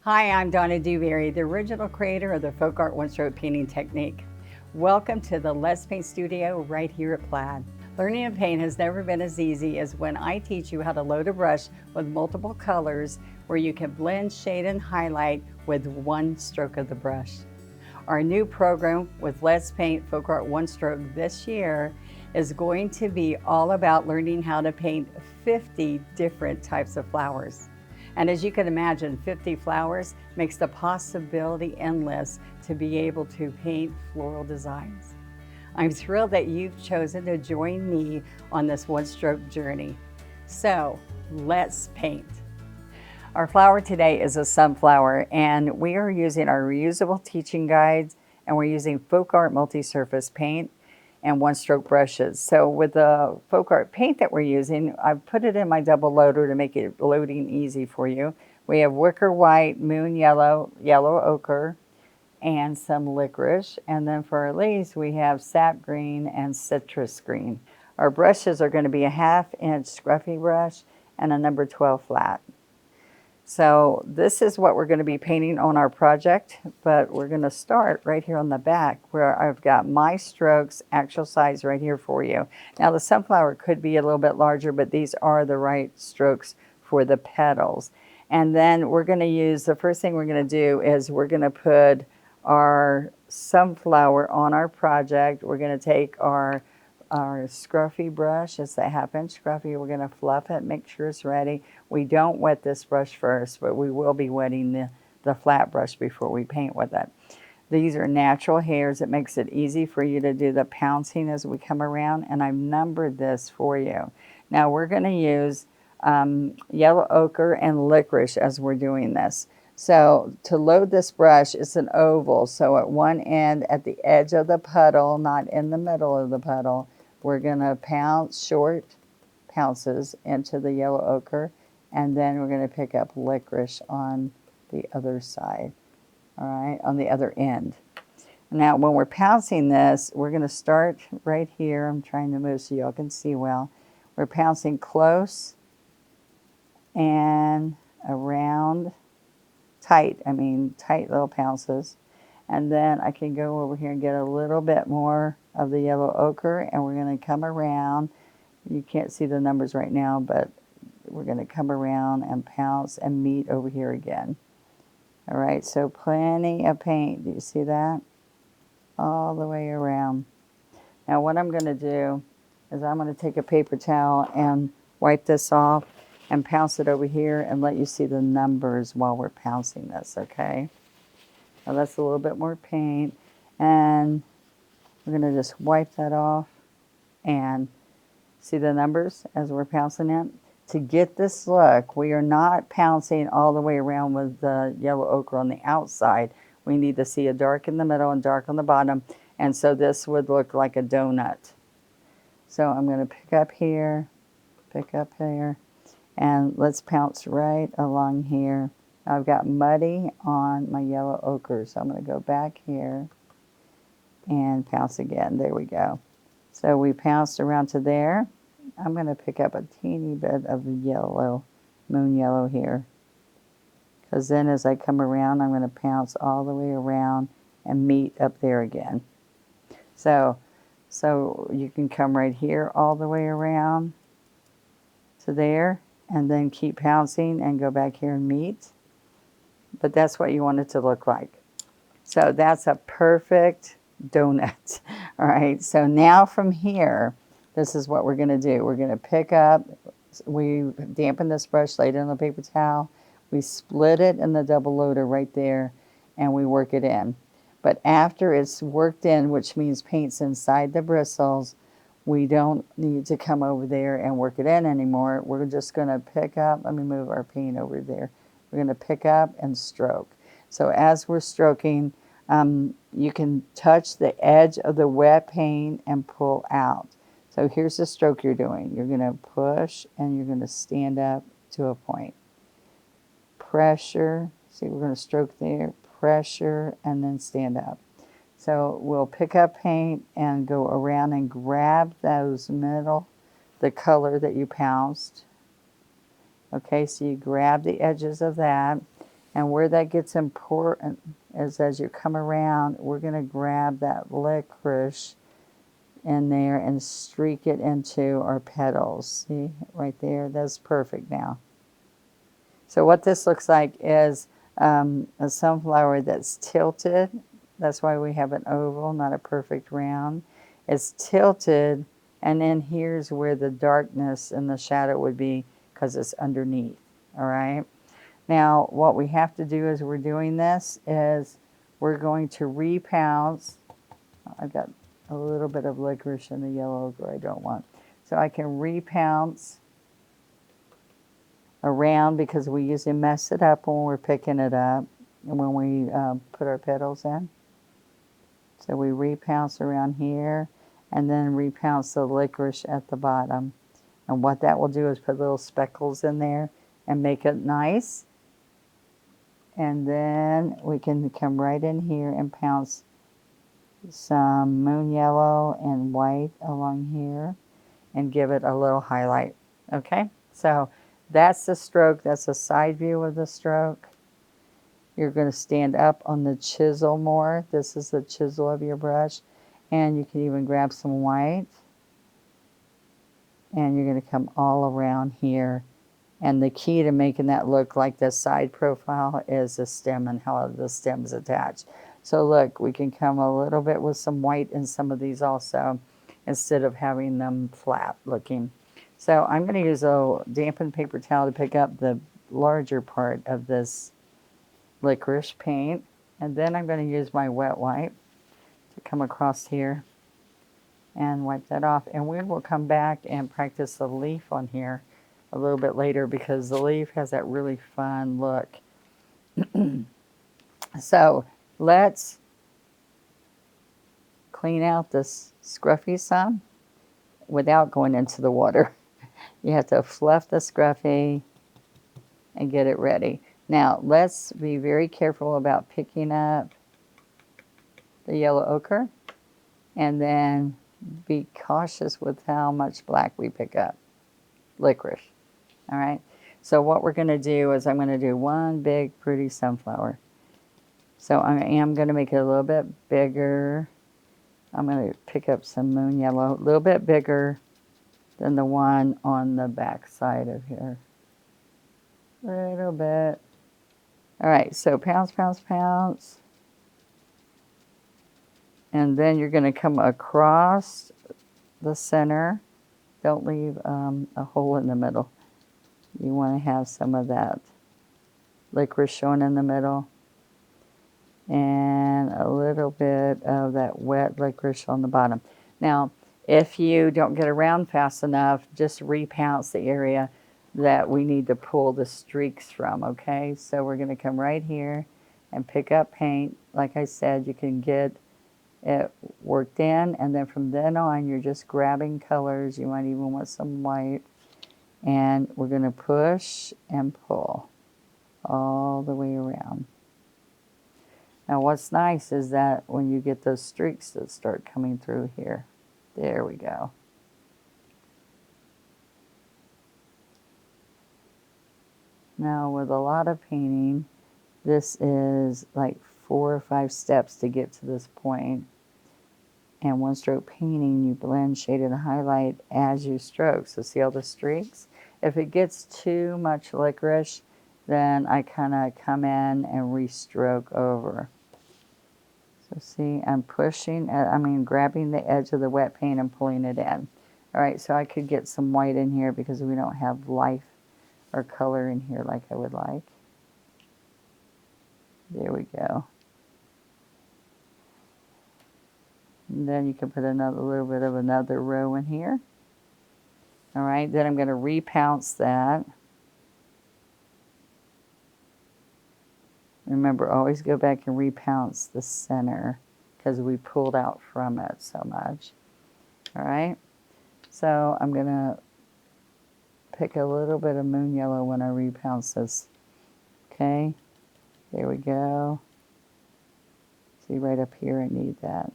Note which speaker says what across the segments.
Speaker 1: Hi, I'm Donna Dewberry, the original creator of the FolkArt one-stroke painting technique. Welcome to the Let's Paint Studio right here at Plaid. Learning to paint has never been as easy as when I teach you how to load a brush with multiple colors where you can blend, shade, and highlight with one stroke of the brush. Our new program with Let's Paint FolkArt One Stroke this year is going to be all about learning how to paint 50 different types of flowers. And as you can imagine, 50 flowers makes the possibility endless to be able to paint floral designs. I'm thrilled that you've chosen to join me on this one-stroke journey. So let's paint. Our flower today is a sunflower, and we are using our reusable teaching guides, and we're using FolkArt multi-surface paint and one-stroke brushes. So with the FolkArt paint that we're using, I've put it in my double loader to make it loading easy for you. We have wicker white, moon yellow, yellow ochre, and some licorice. And then for our leaves, we have sap green and citrus green. Our brushes are going to be a 1/2 inch scruffy brush and a number 12 flat. So this is what we're going to be painting on our project, but we're going to start right here on the back where I've got my strokes actual size right here for you. Now the sunflower could be a little bit larger, but these are the right strokes for the petals. And then we're going to use, the first thing we're going to do is we're going to put our sunflower on our project. We're going to take our scruffy brush, it's a 1/2 inch scruffy. We're going to fluff it, make sure it's ready. We don't wet this brush first, but we will be wetting the flat brush before we paint with it. These are natural hairs. It makes it easy for you to do the pouncing as we come around, and I've numbered this for you. Now we're going to use yellow ochre and licorice as we're doing this. So to load this brush, it's an oval. So at one end, at the edge of the puddle, not in the middle of the puddle, we're going to pounce short pounces into the yellow ochre, and then we're going to pick up licorice on the other side, all right, on the other end. Now when we're pouncing this, we're going to start right here. I'm trying to move so y'all can see well. We're pouncing close and around, tight little pounces. And then I can go over here and get a little bit more of the yellow ochre, and we're going to come around. You can't see the numbers right now, but we're going to come around and pounce and meet over here again. All right, so plenty of paint. Do you see that? All the way around. Now what I'm going to do is I'm going to take a paper towel and wipe this off and pounce it over here and let you see the numbers while we're pouncing this, okay? Now that's a little bit more paint, and we're going to just wipe that off and see the numbers as we're pouncing it. To get this look, we are not pouncing all the way around with the yellow ochre on the outside. We need to see a dark in the middle and dark on the bottom, and so this would look like a donut. So I'm going to pick up here, and let's pounce right along here. I've got muddy on my yellow ochre, so I'm going to go back here and pounce again. There we go. So we pounced around to there. I'm going to pick up a teeny bit of the yellow, moon yellow here, because then as I come around, I'm going to pounce all the way around and meet up there again. So you can come right here all the way around to there, and then keep pouncing and go back here and meet. But that's what you want it to look like. So that's a perfect donut. All right, so now from here, this is what we're going to do. We're going to pick up, we dampen this brush, lay it on the paper towel, we split it in the double loader right there, and we work it in. But after it's worked in, which means paint's inside the bristles, we don't need to come over there and work it in anymore. We're just going to pick up, let me move our paint over there. We're going to pick up and stroke. So as we're stroking, you can touch the edge of the wet paint and pull out. So here's the stroke you're doing. You're going to push and you're going to stand up to a point. Pressure, see we're going to stroke there, pressure, and then stand up. So we'll pick up paint and go around and grab those middle, the color that you pounced. Okay, so you grab the edges of that, And where that gets important is as you come around, we're going to grab that licorice in there and streak it into our petals. See, right there, that's perfect now. So what this looks like is a sunflower that's tilted. That's why we have an oval, not a perfect round. It's tilted, and then here's where the darkness and the shadow would be because it's underneath, all right? Now, what we have to do as we're doing this is we're going to repounce. I've got a little bit of licorice in the yellow ochre I don't want. So I can repounce around because we usually mess it up when we're picking it up and when we put our petals in. So we repounce around here and then repounce the licorice at the bottom. And what that will do is put little speckles in there and make it nice. And then we can come right in here and pounce some moon yellow and white along here and give it a little highlight. Okay, so that's the stroke. That's a side view of the stroke. You're going to stand up on the chisel more. This is the chisel of your brush. And you can even grab some white. And you're going to come all around here. And the key to making that look like the side profile is the stem and how the stem is attached. So look, we can come a little bit with some white in some of these also, instead of having them flat looking. So I'm going to use a dampened paper towel to pick up the larger part of this licorice paint. And then I'm going to use my wet wipe to come across here and wipe that off. And we will come back and practice the leaf on here a little bit later because the leaf has that really fun look. So let's clean out this scruffy some without going into the water. You have to fluff the scruffy and get it ready. Now let's be very careful about picking up the yellow ochre and then be cautious with how much black we pick up. Licorice. All right, so what we're going to do is I'm going to do one big pretty sunflower. So I am going to make it a little bit bigger. I'm going to pick up some moon yellow, a little bit bigger than the one on the back side of here. A little bit. All right, so pounce, pounce, pounce. And then you're going to come across the center. Don't leave a hole in the middle. You want to have some of that licorice showing in the middle. And a little bit of that wet licorice on the bottom. Now, if you don't get around fast enough, just repounce the area that we need to pull the streaks from, okay? So we're going to come right here and pick up paint. Like I said, you can get it worked in, and then from then on, you're just grabbing colors. You might even want some white. And we're going to push and pull all the way around. Now what's nice is that when you get those streaks that start coming through here, there we go. Now with a lot of painting, this is like 4 or 5 steps to get to this point. And one stroke painting, you blend, shade, and highlight as you stroke. So see all the streaks? If it gets too much licorice, then I kind of come in and restroke over. So see, I'm pushing, grabbing the edge of the wet paint and pulling it in. All right, so I could get some white in here because we don't have life or color in here like I would like. There we go. And then you can put another little bit of another row in here. All right, then I'm going to repounce that. Remember, always go back and repounce the center because we pulled out from it so much. All right, so I'm going to pick a little bit of moon yellow when I repounce this. Okay, there we go. See, right up here, I need that.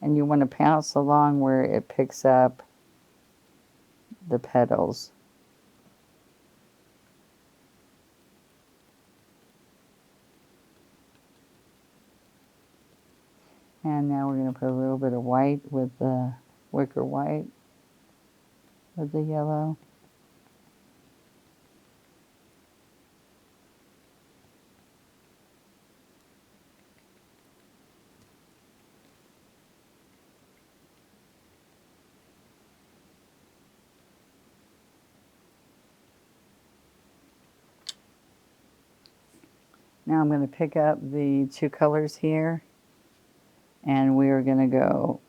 Speaker 1: And you want to pounce along where it picks up the petals. And now we're going to put a little bit of white with the wicker white with the yellow. Now I'm going to pick up the two colors here, and we are going to go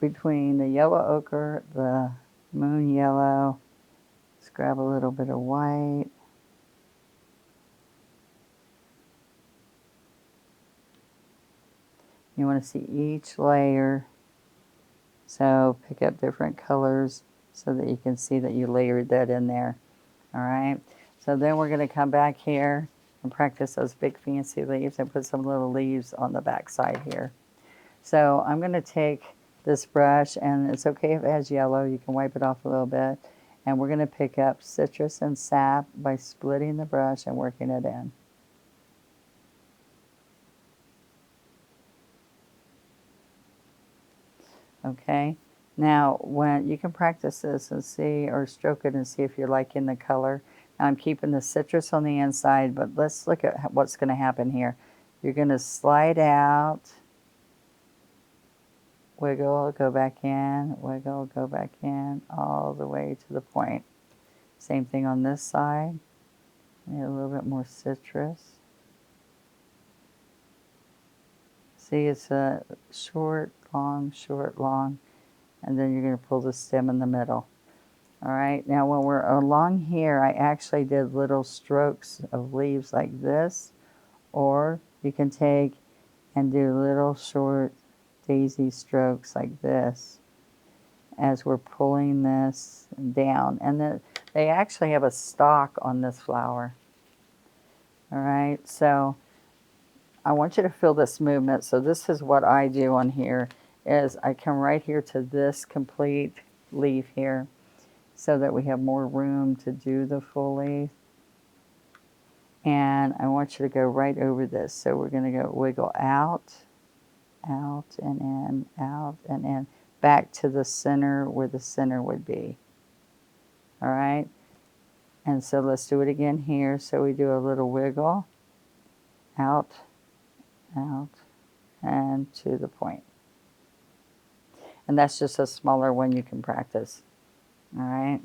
Speaker 1: between the yellow ochre, the moon yellow. Let's grab a little bit of white. You want to see each layer, so pick up different colors so that you can see that you layered that in there. All right, so then we're going to come back here and practice those big fancy leaves and put some little leaves on the back side here. So I'm going to take this brush, and it's okay if it has yellow, you can wipe it off a little bit, and we're going to pick up citrus and sap by splitting the brush and working it in. Okay, now when you can practice this and see, or stroke it and see if you're liking the color. Now I'm keeping the citrus on the inside, but let's look at what's going to happen here. You're going to slide out, wiggle, go back in, wiggle, go back in, all the way to the point. Same thing on this side. Need a little bit more citrus. See, it's a short, long, and then you're going to pull the stem in the middle. All right, now when we're along here, I actually did little strokes of leaves like this, or you can take and do little short daisy strokes like this as we're pulling this down. And then they actually have a stalk on this flower. All right, so I want you to feel this movement. So this is what I do on here, is I come right here to this complete leaf here so that we have more room to do the full leaf. And I want you to go right over this. So we're going to go wiggle out, out and in, out and in, back to the center where the center would be. All right. And so let's do it again here. So we do a little wiggle, out, out, and to the point. And that's just a smaller one you can practice. All right.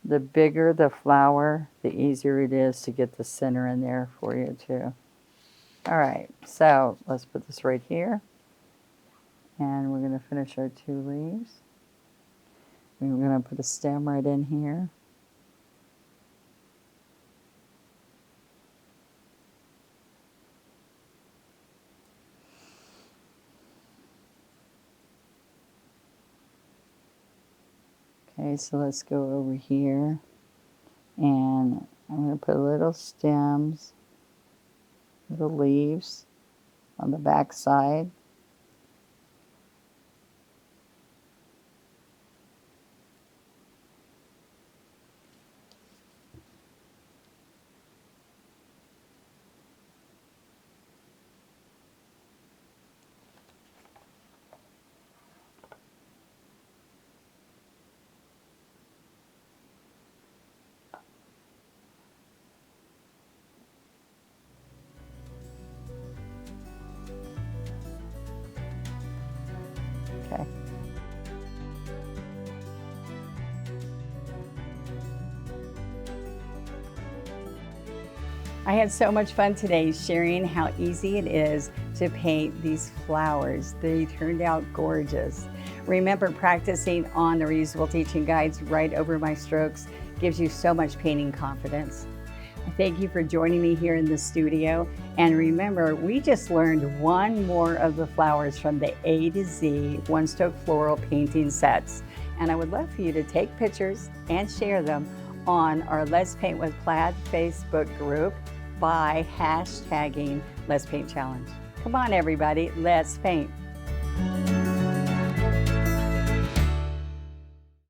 Speaker 1: The bigger the flower, the easier it is to get the center in there for you too. All right, so let's put this right here. And we're going to finish our two leaves. We're going to put a stem right in here. Okay, so let's go over here, and I'm going to put little stems, little leaves on the back side. Okay. I had so much fun today sharing how easy it is to paint these flowers. They turned out gorgeous. Remember, practicing on the reusable teaching guides right over my strokes gives you so much painting confidence. Thank you for joining me here in the studio. And remember, we just learned one more of the flowers from the A to Z one-stroke floral painting sets. And I would love for you to take pictures and share them on our Let's Paint with Plaid Facebook group by hashtagging Let's Paint Challenge. Come on, everybody, let's paint.